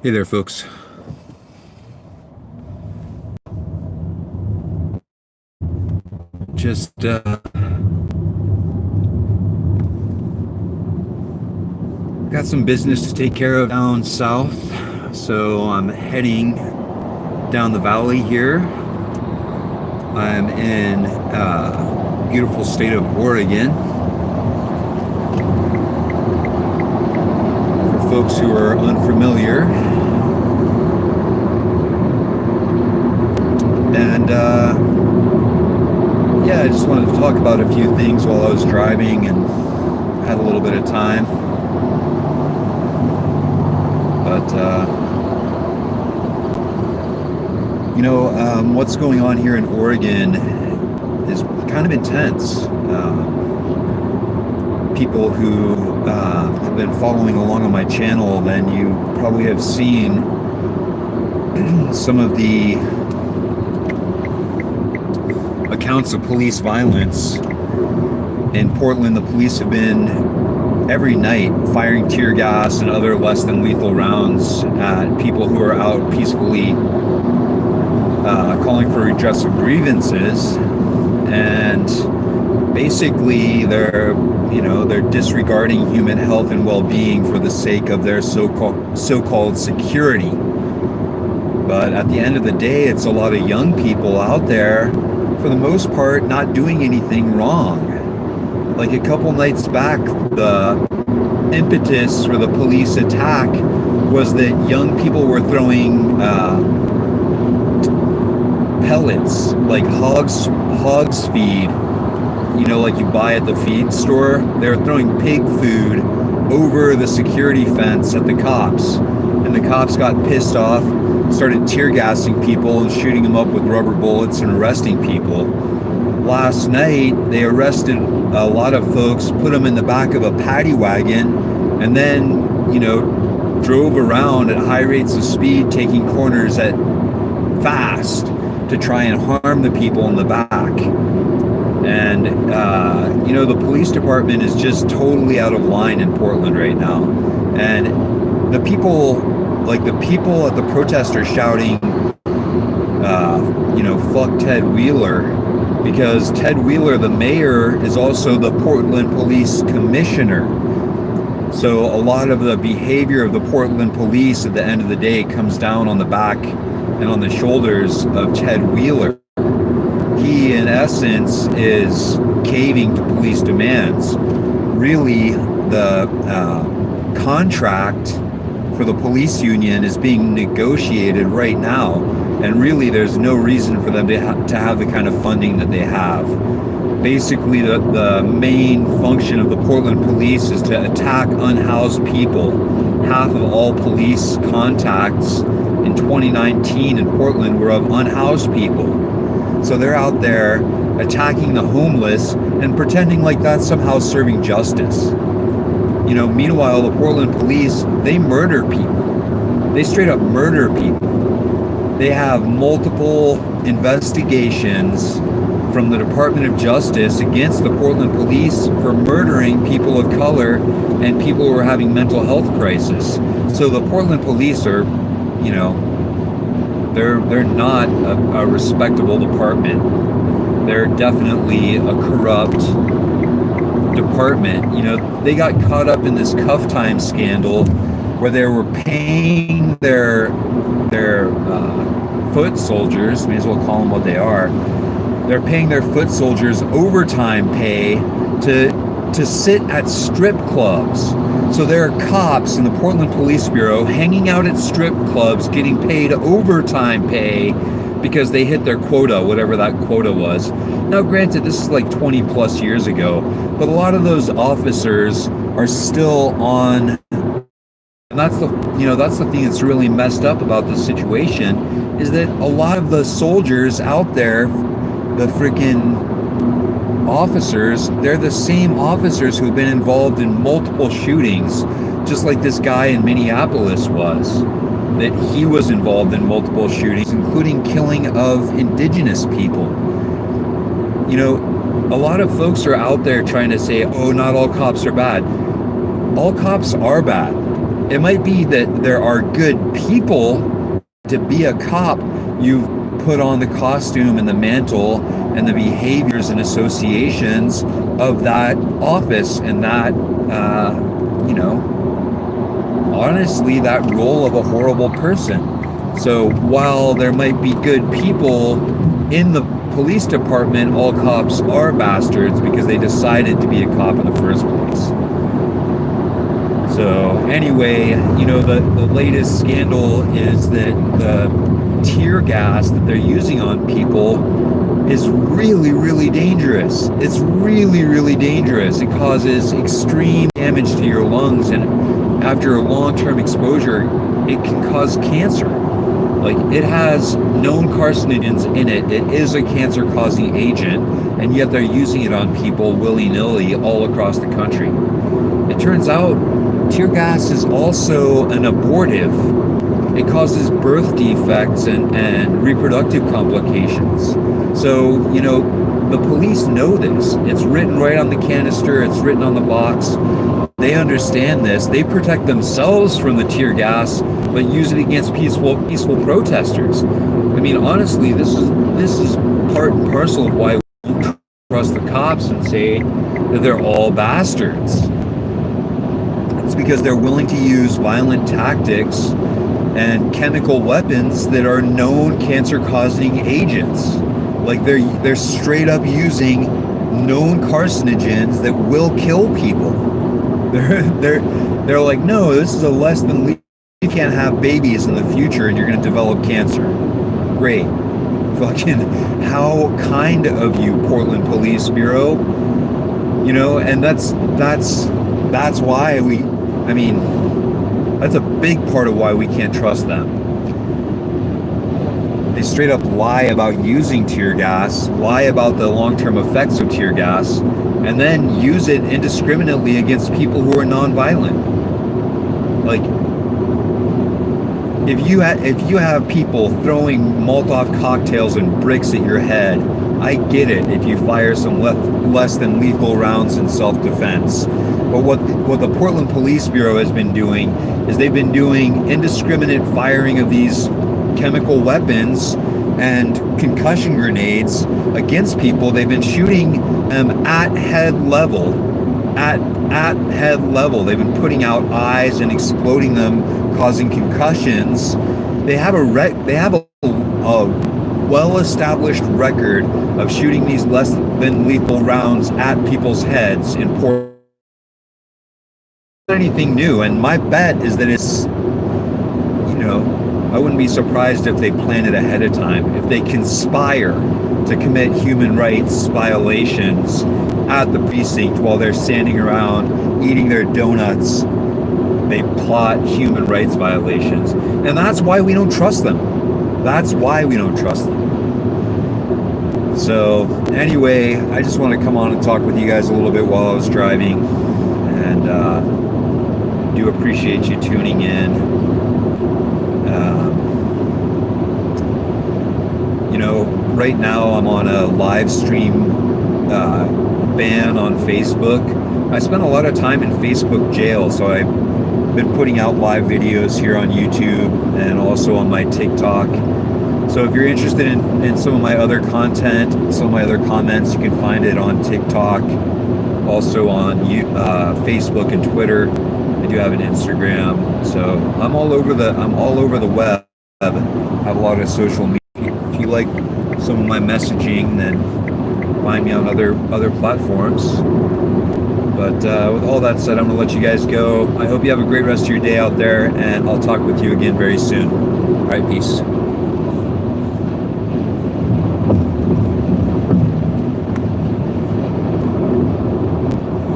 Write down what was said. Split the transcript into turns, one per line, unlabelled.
Hey there, folks. Just got some business to take care of down south, so I'm heading down the valley here. I'm in beautiful state of Oregon. For folks who are unfamiliar, and yeah, I just wanted to talk about a few things while I was driving and had a little bit of time. But what's going on here in Oregon is kind of intense. People who have been following along on my channel, then you probably have seen some of the accounts of police violence. In Portland, the police have been every night firing tear gas and other less than lethal rounds at people who are out peacefully calling for redress of grievances. And basically they're disregarding human health and well-being for the sake of their so-called security. But at the end of the day, it's a lot of young people out there, for the most part, not doing anything wrong. Like a couple nights back, the impetus for the police attack was that young people were throwing pellets, like hogs feed, like you buy at the feed store. They were throwing pig food over the security fence at the cops, and the cops got pissed off, started tear gassing people and shooting them up with rubber bullets and arresting people. Last night, they arrested a lot of folks, put them in the back of a paddy wagon, and then, drove around at high rates of speed, taking corners at fast to try and harm the people in the back. And, the police department is just totally out of line in Portland right now. And the people at the protest are shouting, fuck Ted Wheeler, because Ted Wheeler, the mayor, is also the Portland Police Commissioner. So a lot of the behavior of the Portland police at the end of the day comes down on the back and on the shoulders of Ted Wheeler. He, in essence, is caving to police demands. Really, the contract for the police union is being negotiated right now, and really there's no reason for them to have the kind of funding that they have. Basically, the main function of the Portland police is to attack unhoused people. Half of all police contacts in 2019 in Portland were of unhoused people. So they're out there attacking the homeless and pretending like that's somehow serving justice. Meanwhile, the Portland police, they murder people. They straight up murder people. They have multiple investigations from the Department of Justice against the Portland police for murdering people of color and people who are having mental health crisis. So the Portland police are, they're not a respectable department. They're definitely a corrupt department. They got caught up in this cuff time scandal where they were paying their foot soldiers, may as well call them what they are. They're paying their foot soldiers overtime pay to sit at strip clubs. So there are cops in the Portland Police Bureau hanging out at strip clubs getting paid overtime pay because they hit their quota, whatever that quota was. Now, granted, this is like 20 plus years ago, but a lot of those officers are still on. And that's the thing that's really messed up about this situation, is that a lot of the soldiers out there, the freaking officers, they're the same officers who've been involved in multiple shootings, just like this guy in Minneapolis was. That he was involved in multiple shootings, including killing of indigenous people. A lot of folks are out there trying to say, oh, not all cops are bad. All cops are bad. It might be that there are good people. To be a cop, you've put on the costume and the mantle and the behaviors and associations of that office and that, honestly, that role of a horrible person. So while there might be good people in the police department, all cops are bastards because they decided to be a cop in the first place. So anyway, the latest scandal is that the tear gas that they're using on people is really, really dangerous. It's really, really dangerous. It causes extreme damage to your lungs, and after a long-term exposure, it can cause cancer. Like, it has known carcinogens in it. It is a cancer-causing agent, and yet they're using it on people willy-nilly all across the country. It turns out tear gas is also an abortive. It causes birth defects and reproductive complications. So, the police know this. It's written right on the canister. It's written on the box. They understand this. They protect themselves from the tear gas, but use it against peaceful protesters. I mean, honestly, this is part and parcel of why we don't trust the cops and say that they're all bastards. It's because they're willing to use violent tactics and chemical weapons that are known cancer-causing agents. Like, they're straight up using known carcinogens that will kill people. They're like, no, this is a less than lethal. You can't have babies in the future and you're going to develop cancer. Great. Fucking how kind of you, Portland Police Bureau. And that's why that's a big part of why we can't trust them. They straight up lie about using tear gas, lie about the long-term effects of tear gas, and then use it indiscriminately against people who are nonviolent. Like, if you have people throwing Molotov cocktails and bricks at your head, I get it if you fire some less than lethal rounds in self-defense. But what the Portland Police Bureau has been doing is they've been doing indiscriminate firing of these chemical weapons and concussion grenades against people. They've been shooting them at head level. At head level. They've been putting out eyes and exploding them, causing concussions. They have a well-established record of shooting these less than lethal rounds at people's heads in Portland. Anything new, and my bet is that it's, I wouldn't be surprised if they plan it ahead of time, if they conspire to commit human rights violations at the precinct while they're standing around eating their donuts. They plot human rights violations, and that's why we don't trust them. So anyway, I just want to come on and talk with you guys a little bit while I was driving, and do appreciate you tuning in. Right now I'm on a live stream ban on Facebook. I spent a lot of time in Facebook jail, so I've been putting out live videos here on YouTube and also on my TikTok. So if you're interested in some of my other content, some of my other comments, you can find it on TikTok, also on Facebook and Twitter. I do have an Instagram, so I'm all over the web. I have a lot of social media. If you like some of my messaging, then find me on other platforms. But with all that said, I'm gonna let you guys go. I hope you have a great rest of your day out there, and I'll talk with you again very soon. All right, peace.